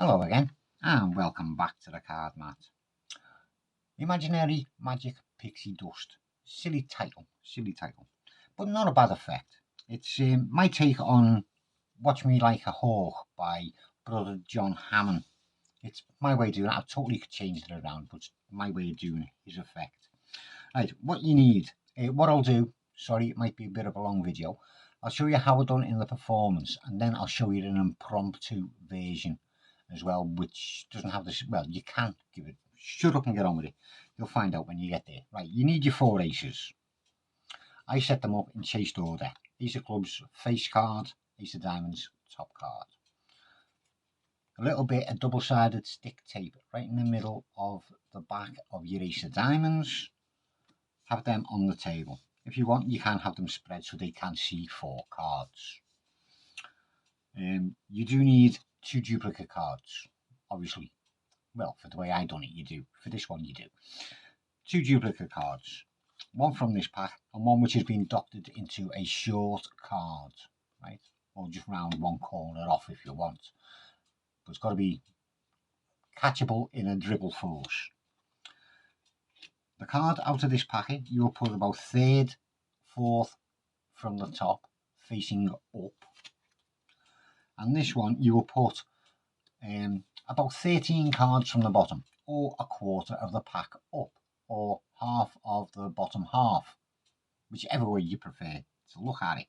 Hello again, and welcome back to the card mat. Imaginary Magic Pixie Dust. Silly title, but not a bad effect. It's my take on Watch Me Like a Hawk by Brother John Hammond. It's my way of doing it. I've totally changed it around, but it's my way of doing his effect. Right, what you need, what I'll do, sorry, it might be a bit of a long video. I'll show you how I've done it in the performance, and then I'll show you an impromptu version as well, which doesn't have this. Well, you can give it. Shut up and get on with it. You'll find out when you get there. Right, you need your 4 aces. I set them up in chased order. Ace of clubs, face card. Ace of diamonds, top card. A little bit of double-sided stick tape right in the middle of the back of your ace of diamonds. Have them on the table. If you want, you can have them spread so they can see 4 cards. You do need 2 duplicate cards, obviously. Well, for the way I done it, you do. For this one, you do. 2 duplicate cards. One from this pack and one which has been doctored into a short card, right? Or just round one corner off if you want. But it's got to be catchable in a dribble force. The card out of this packet, you will put about 3rd, 4th from the top, facing up. And this one, you will put about 13 cards from the bottom, or a quarter of the pack up, or half of the bottom half, whichever way you prefer to look at it.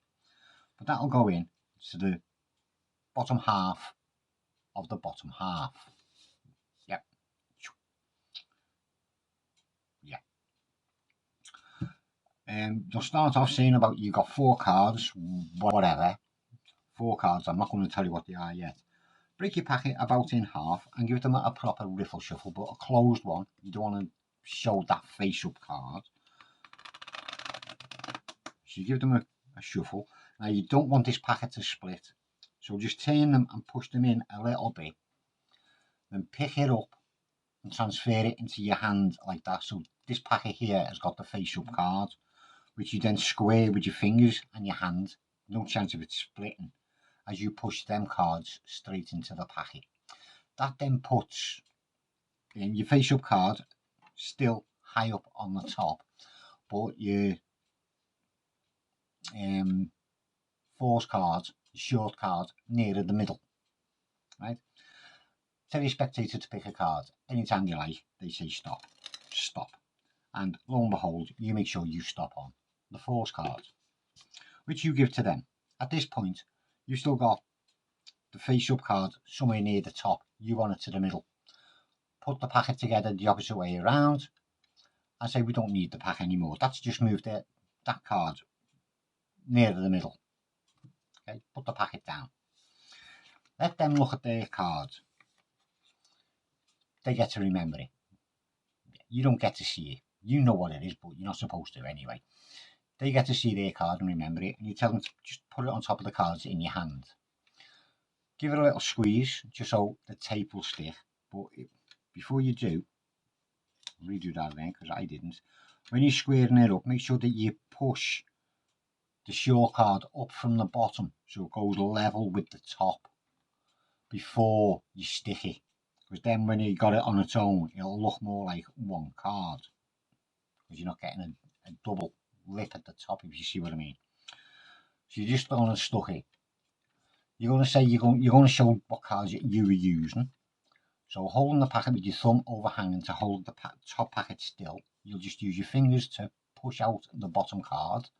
But that'll go in to the bottom half of the bottom half. Yep. Yeah. You'll start off saying about you got 4 cards, whatever. 4 cards, I'm not going to tell you what they are yet. Break your packet about in half and give them a proper riffle shuffle, but a closed one. You don't want to show that face-up card. So you give them a shuffle. Now you don't want this packet to split, so just turn them and push them in a little bit. Then pick it up and transfer it into your hand like that. So this packet here has got the face-up card, which you then square with your fingers and your hand. No chance of it splitting as you push them cards straight into the packet. That then puts your face-up card still high up on the top, but your force card, short card, nearer the middle. Right? Tell your spectator to pick a card anytime you like. They say stop, stop, and lo and behold, you make sure you stop on the force card, which you give to them. At this point, you've still got the face-up card somewhere near the top. You want it to the middle. Put the packet together the opposite way around and say we don't need the pack anymore. That's just moved that card near the middle. Okay, put the packet down. Let them look at their card. They get to remember it. You don't get to see it. You know what it is, but you're not supposed to anyway. They get to see their card and remember it, and you tell them to just put it on top of the cards in your hand. Give it a little squeeze just so the tape will stick. But before you do, redo that again because I didn't. When you're squaring it up, make sure that you push the short card up from the bottom so it goes level with the top before you stick it. Because then when you got it on its own, it'll look more like one card. Because you're not getting a double lip at the top, if you see what I mean. So you're just going to stuck it. You're going to say you're going to show what cards you were using. So holding the packet with your thumb overhanging to hold the top packet still, you'll just use your fingers to push out the bottom card,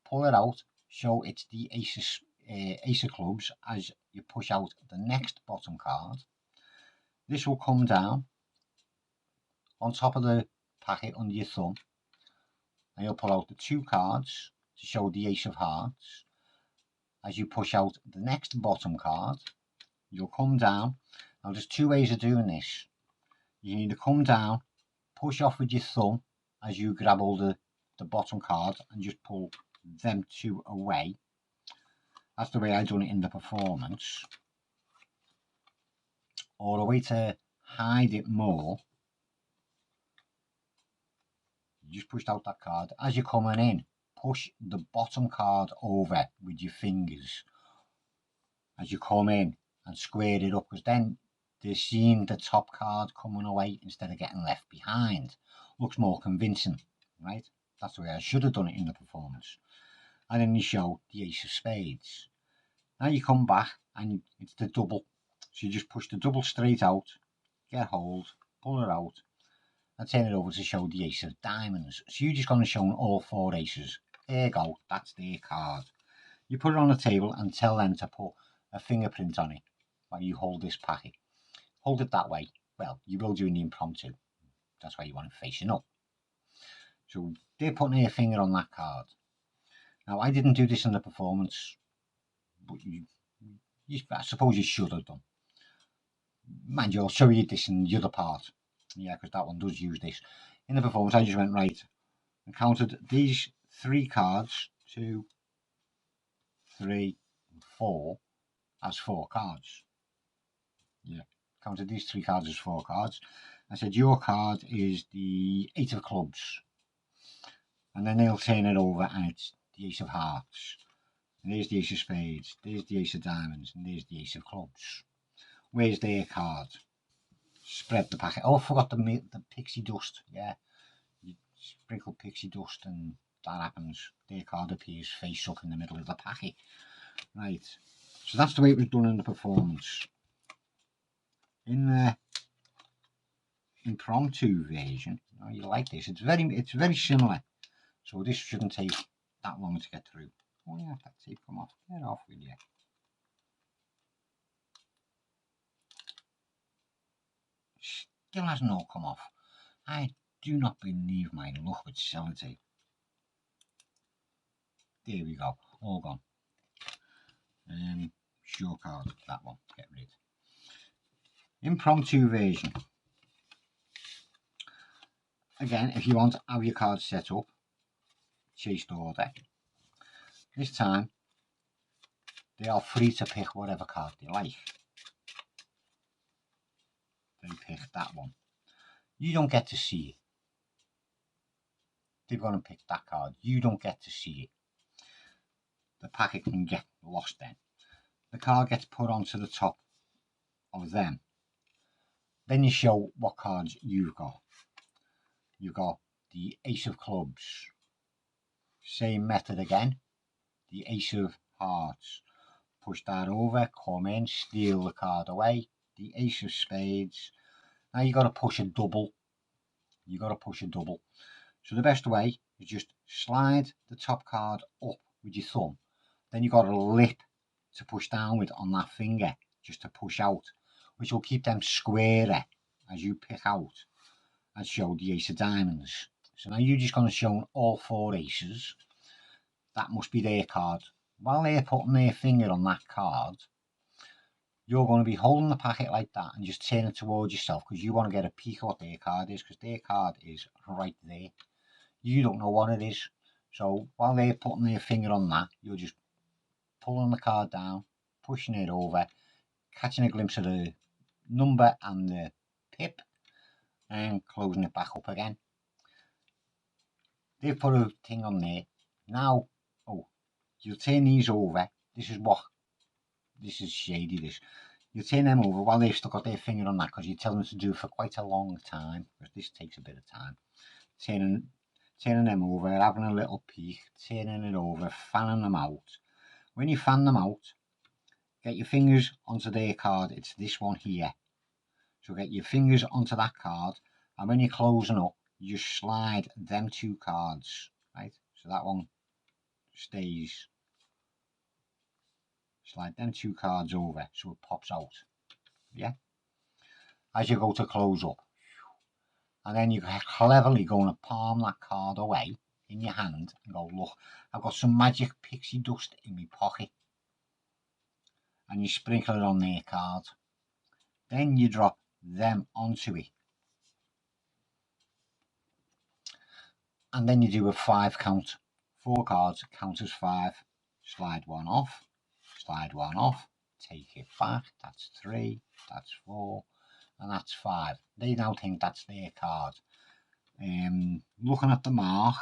pull it out, show it's the ace of clubs as you push out the next bottom card. This will come down on top of the packet under your thumb, and you'll pull out the 2 cards to show the ace of hearts. As you push out the next bottom card, you'll come down. Now there's 2 ways of doing this. You need to come down, push off with your thumb as you grab all the bottom cards and just pull them 2 away. That's the way I done it in the performance. Or a way to hide it more, you just pushed out that card. As you're coming in, push the bottom card over with your fingers as you come in and square it up, because then they're seeing the top card coming away instead of getting left behind. Looks more convincing, right? That's the way I should have done it in the performance. And then you show the ace of spades. Now you come back and it's the double. So you just push the double straight out, get hold, pull it out, and turn it over to show the ace of diamonds. So you're just going to show all 4 aces. There you go, that's their card. You put it on the table and tell them to put a fingerprint on it while you hold this packet. Hold it that way. Well, you will do in the impromptu. That's why you want it facing up. So they're putting their finger on that card. Now, I didn't do this in the performance, but I suppose you should have done. Mind you, I'll show you this in the other part. Yeah, because that one does use this. In the performance, I just went right and counted these 3 cards, 2, 3, 4, as 4 cards. Yeah, counted these 3 cards as 4 cards. I said, your card is the 8 of clubs. And then they'll turn it over and it's the ace of hearts. And there's the ace of spades, there's the ace of diamonds, and there's the ace of clubs. Where's their card? Spread the packet. Oh, I forgot the pixie dust. Yeah, you sprinkle pixie dust and that happens. Their card appears face up in the middle of the packet. Right, so that's the way it was done in the performance. In the impromptu version, oh, you like this, it's very similar. So this shouldn't take that long to get through. Oh yeah, that tape come off. Get off with you. Still hasn't all come off. I do not believe my luck with sellotape. There we go, all gone. Sure card, that one, get rid. Impromptu version. Again, if you want to have your cards set up, chased order. This time, they are free to pick whatever card they like. They pick that one. You don't get to see it. They've gone and picked that card. You don't get to see it. The packet can get lost then. The card gets put onto the top of them. Then you show what cards you've got. You've got the ace of clubs. Same method again. The ace of hearts. Push that over, come in, steal the card away. The ace of spades. Now you got to push a double. You got to push a double. So the best way is just slide the top card up with your thumb. Then you got a lip to push down with on that finger, just to push out, which will keep them squarer as you pick out and show the ace of diamonds. So now you're just going to show all 4 aces. That must be their card. While they're putting their finger on that card, you're going to be holding the packet like that and just turn it towards yourself because you want to get a peek at what their card is, because their card is right there. You don't know what it is. So while they're putting their finger on that, you're just pulling the card down, pushing it over, catching a glimpse of the number and the pip, and closing it back up again. They've put a thing on there. Now, oh, you'll turn these over. This is shady, this. You turn them over while they've still got their finger on that, because you tell them to do it for quite a long time, because this takes a bit of time. Turning them over, having a little peek, turning it over, fanning them out. When you fan them out, get your fingers onto their card. It's this one here. So get your fingers onto that card, and when you're closing up, you just slide them 2 cards, right? So that one stays. Slide them 2 cards over so it pops out. Yeah. As you go to close up, and then you're cleverly going to palm that card away in your hand and go, look, I've got some magic pixie dust in my pocket. And you sprinkle it on their card. Then you drop them onto it. And then you do a 5 count. 4 cards, count as 5. Slide 1 off. Slide 1 off. Take it back. That's 3. That's 4. And that's 5. They now think that's their card. Looking at the mark,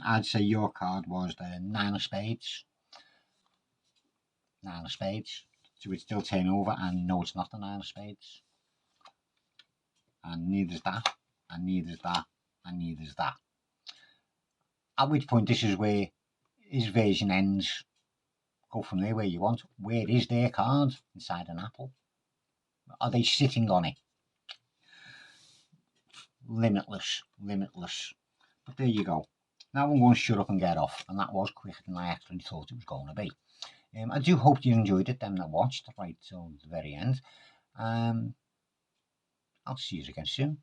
I'd say your card was the 9 of spades. 9 of spades. So it's still turn over, and no, it's not the 9 of spades. And neither is that, and neither is that, and neither is that. At which point, this is where his version ends. Go from there where you want. Where is their card? Inside an apple. Are they sitting on it? Limitless, limitless. But there you go. Now I'm going to shut up and get off, and that was quicker than I actually thought it was going to be. I do hope you enjoyed it, them that watched right till the very end. I'll see you again soon.